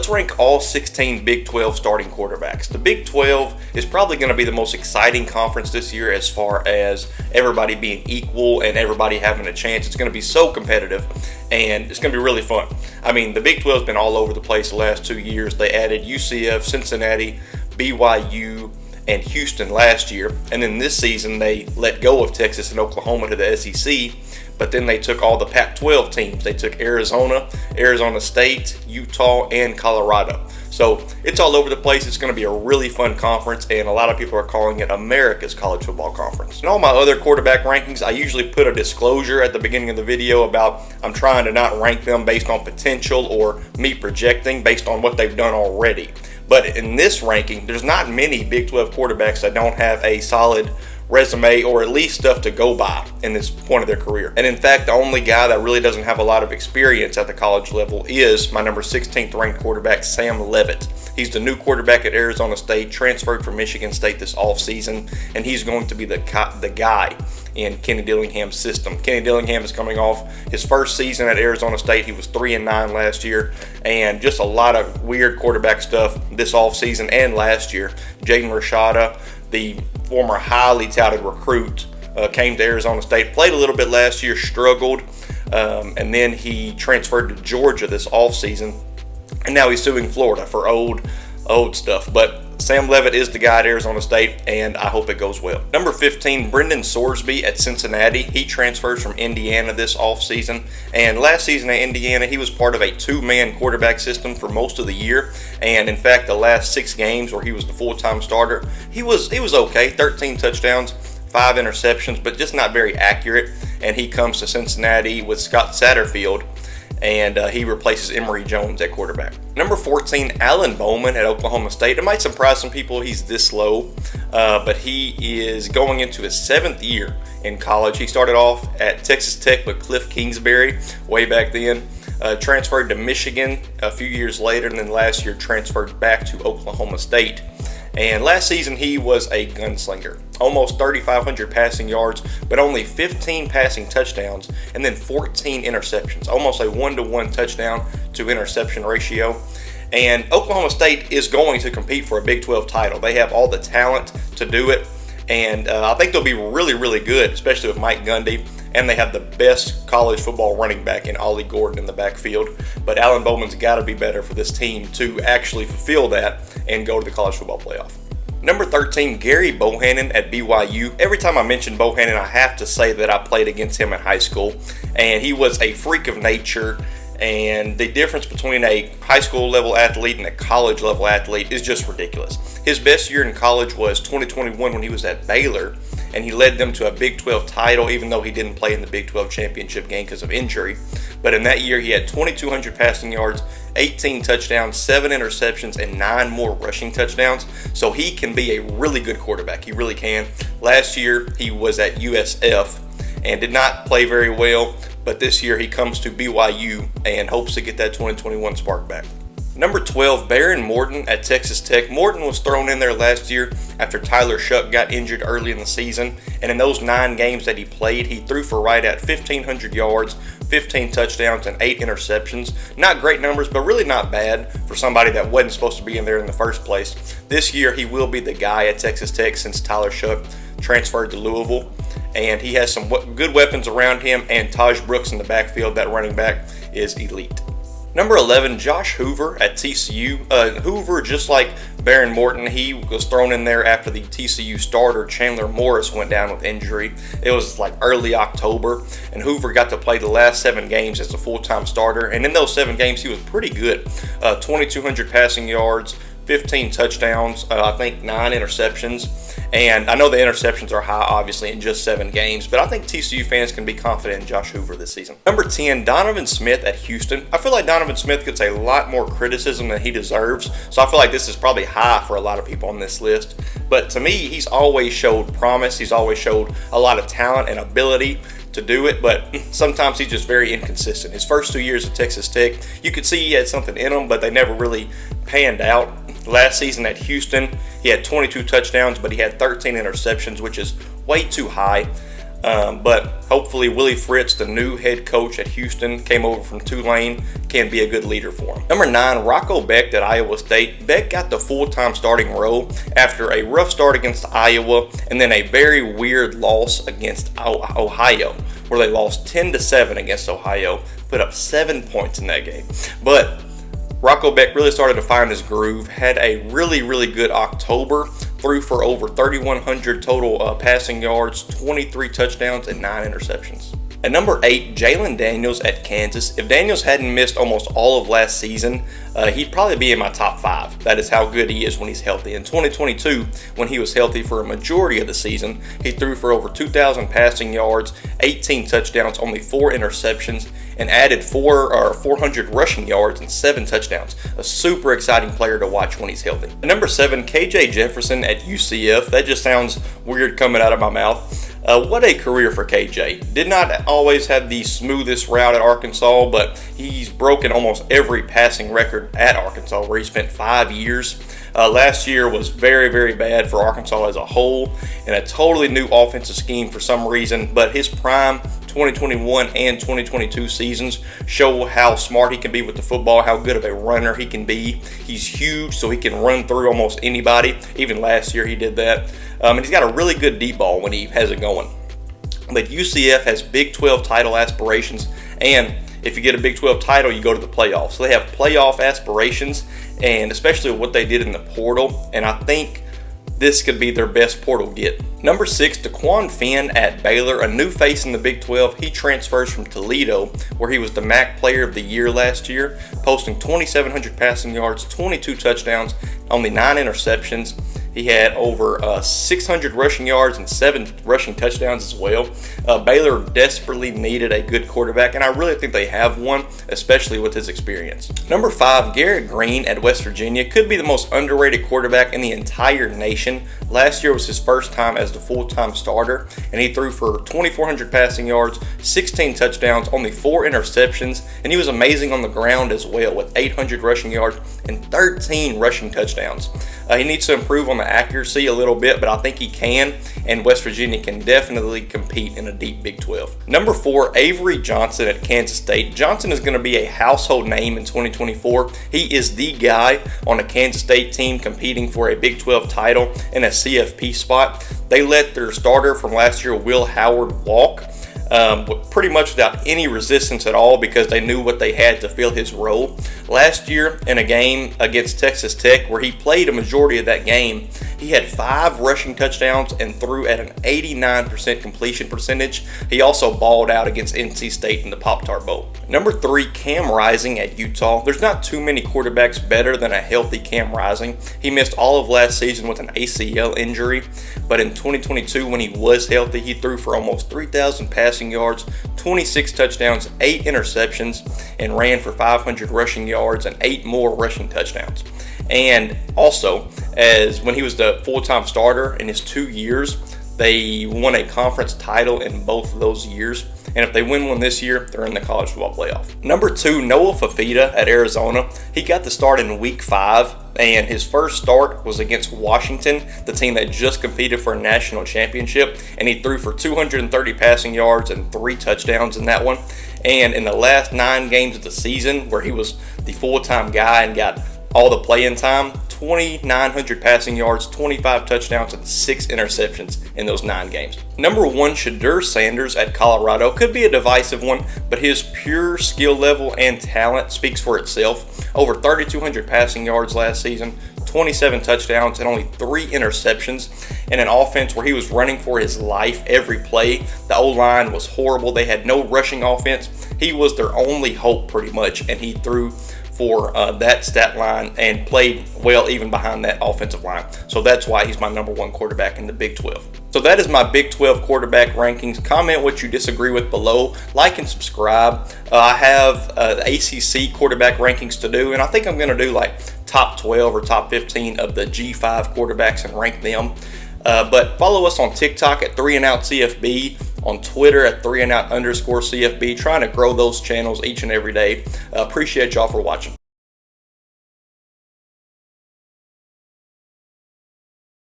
let's rank all 16 Big 12 starting quarterbacks. The Big 12 is probably going to be the most exciting conference this year as far as everybody being equal and everybody having a chance. It's going to be so competitive, and it's going to be really fun. I mean, the Big 12 has been all over the place the last 2 years. They added UCF, Cincinnati, BYU, and Houston last year, and then this season they let go of Texas and Oklahoma to the SEC, but then they took all the Pac-12 teams. They took Arizona, Arizona State, Utah, and Colorado. So it's all over the place. It's going to be a really fun conference, and a lot of people are calling it America's college football conference. In all my other quarterback rankings, I usually put a disclosure at the beginning of the video about I'm trying to not rank them based on potential or me projecting based on what they've done already. But in this ranking, there's not many Big 12 quarterbacks that don't have a solid resume or at least stuff to go by in this point of their career. And in fact, the only guy that really doesn't have a lot of experience at the college level is my number 16th ranked quarterback, Sam Levit. He's the new quarterback at Arizona State, transferred from Michigan State this offseason, and he's going to be the guy in Kenny Dillingham's system. Kenny Dillingham is coming off his first season at Arizona State. He was 3-9 last year, and just a lot of weird quarterback stuff this offseason and last year. Jaden Rashada, the former highly touted recruit, came to Arizona State, played a little bit last year, struggled, and then he transferred to Georgia this offseason, and now he's suing Florida for old stuff. But Sam Levit is the guy at Arizona State, and I hope it goes well. Number 15, Brendan Sorby at Cincinnati. He transfers from Indiana this offseason, and last season at Indiana, he was part of a two-man quarterback system for most of the year, and in fact, the last 6 games where he was the full-time starter, he was okay. 13 touchdowns, 5 interceptions, but just not very accurate, and he comes to Cincinnati with Scott Satterfield, and he replaces Avery Johnson at quarterback. Number 14, Allan Bowman at Oklahoma State. It might surprise some people he's this low, but he is going into his 7th year in college. He started off at Texas Tech with Cliff Kingsbury way back then, transferred to Michigan a few years later, and then last year transferred back to Oklahoma State. And last season he was a gunslinger. Almost 3,500 passing yards, but only 15 passing touchdowns, and then 14 interceptions. Almost a 1-to-1 touchdown to interception ratio. And Oklahoma State is going to compete for a Big 12 title. They have all the talent to do it, and I think they'll be really, really good, especially with Mike Gundy. And they have the best college football running back in Ollie Gordon in the backfield. But Allan Bowman's got to be better for this team to actually fulfill that and go to the college football playoff. Number 13, Gary Bohanan at BYU. Every time I mention Bohanan, I have to say that I played against him in high school, and he was a freak of nature. And the difference between a high school level athlete and a college level athlete is just ridiculous. His best year in college was 2021 when he was at Baylor, and he led them to a Big 12 title, even though he didn't play in the Big 12 championship game because of injury. But in that year, he had 2,200 passing yards, 18 touchdowns, 7 interceptions, and 9 more rushing touchdowns. So he can be a really good quarterback. He really can. Last year, he was at USF and did not play very well, but this year he comes to BYU and hopes to get that 2021 spark back. Number 12, Baron Morton at Texas Tech. Morton was thrown in there last year after Tyler Shuck got injured early in the season, and in those 9 games that he played, he threw for right at 1,500 yards, 15 touchdowns, and 8 interceptions. Not great numbers, but really not bad for somebody that wasn't supposed to be in there in the first place. This year, he will be the guy at Texas Tech since Tyler Shuck transferred to Louisville, and he has some good weapons around him, and Taj Brooks in the backfield, that running back, is elite. Number 11, Josh Hoover at TCU. Hoover, just like Baron Morton, he was thrown in there after the TCU starter, Chandler Morris, went down with injury. It was like early October, and Hoover got to play the last 7 games as a full-time starter. And in those 7 games, he was pretty good. 2,200 passing yards, 15 touchdowns, I think 9 interceptions. And I know the interceptions are high, obviously, in just 7 games, but I think TCU fans can be confident in Josh Hoover this season. Number 10, Donovan Smith at Houston. I feel like Donovan Smith gets a lot more criticism than he deserves, so I feel like this is probably high for a lot of people on this list. But to me, he's always showed promise. He's always showed a lot of talent and ability to do it, but sometimes he's just very inconsistent. His first 2 years at Texas Tech, you could see he had something in him, but they never really panned out. Last season at Houston, he had 22 touchdowns, but he had 13 interceptions, which is way too high. But hopefully Willie Fritz, the new head coach at Houston, came over from Tulane, can be a good leader for him. Number 9, Rocco Beck at Iowa State. Beck got the full-time starting role after a rough start against Iowa and then a very weird loss against Ohio, where they lost 10-7 against Ohio, put up 7 points in that game. But Rocco Beck really started to find his groove, had a really good October, threw for over 3,100 total passing yards, 23 touchdowns, and 9 interceptions. At number 8, Jaylen Daniels at Kansas. If Daniels hadn't missed almost all of last season, he'd probably be in my top 5. That is how good he is when he's healthy. In 2022, when he was healthy for a majority of the season, he threw for over 2,000 passing yards, 18 touchdowns, only 4 interceptions, and added 400 rushing yards and 7 touchdowns. A super exciting player to watch when he's healthy. At number 7, KJ Jefferson at UCF. That just sounds weird coming out of my mouth. What a career for KJ. Did not always have the smoothest route at Arkansas, but he's broken almost every passing record at Arkansas, where he spent 5 years. Last year was very bad for Arkansas as a whole, and a totally new offensive scheme for some reason, but his prime 2021 and 2022 seasons show how smart he can be with the football, how good of a runner he can be. He's huge, so he can run through almost anybody. Even last year he did that. And he's got a really good deep ball when he has it going. But UCF has Big 12 title aspirations, and if you get a Big 12 title, you go to the playoffs. So they have playoff aspirations, and especially what they did in the portal, and I think this could be their best portal get. Number 6, DeQuan Finn at Baylor, a new face in the Big 12. He transfers from Toledo, where he was the MAC Player of the Year last year, posting 2,700 passing yards, 22 touchdowns, only 9 interceptions. He had over 600 rushing yards and 7 rushing touchdowns as well. Baylor desperately needed a good quarterback, and I really think they have one, especially with his experience. Number 5, Garrett Green at West Virginia. Could be the most underrated quarterback in the entire nation. Last year was his first time as the full-time starter, and he threw for 2,400 passing yards, 16 touchdowns, only 4 interceptions, and he was amazing on the ground as well with 800 rushing yards and 13 rushing touchdowns. He needs to improve on the accuracy a little bit, but I think he can, and West Virginia can definitely compete in a deep Big 12. Number 4, Avery Johnson at Kansas State. Johnson is going to be a household name in 2024. He is the guy on a Kansas State team competing for a Big 12 title and a CFP spot. They let their starter from last year, Will Howard, walk. Pretty much without any resistance at all, because they knew what they had to fill his role. Last year in a game against Texas Tech, where he played a majority of that game, he had 5 rushing touchdowns and threw at an 89% completion percentage. He also balled out against NC State in the Pop-Tart Bowl. Number 3, Cam Rising at Utah. There's not too many quarterbacks better than a healthy Cam Rising. He missed all of last season with an ACL injury, but in 2022, when he was healthy, he threw for almost 3,000 passing yards, 26 touchdowns, 8 interceptions, and ran for 500 rushing yards and 8 more rushing touchdowns. And also, as when he was the full-time starter in his 2 years, they won a conference title in both of those years. And if they win one this year, they're in the college football playoff. Number 2, Noah Fafita at Arizona. He got the start in week 5, and his first start was against Washington, the team that just competed for a national championship, and he threw for 230 passing yards and 3 touchdowns in that one. And in the last 9 games of the season, where he was the full-time guy and got all the playing time, 2,900 passing yards, 25 touchdowns, and 6 interceptions in those 9 games. Number 1, Shadur Sanders at Colorado. Could be a divisive one, but his pure skill level and talent speaks for itself. Over 3,200 passing yards last season, 27 touchdowns, and only 3 interceptions in an offense where he was running for his life every play. The O-line was horrible. They had no rushing offense. He was their only hope pretty much, and he threw for that stat line and played well even behind that offensive line. So that's why he's my number 1 quarterback in the Big 12. So that is my Big 12 quarterback rankings. Comment what you disagree with below. Like and subscribe. I have the ACC quarterback rankings to do, and I think I'm going to do like top 12 or top 15 of the G5 quarterbacks and rank them. But follow us on TikTok at 3&OutCFB, on Twitter at 3&Out_CFB, trying to grow those channels each and every day. Appreciate y'all for watching.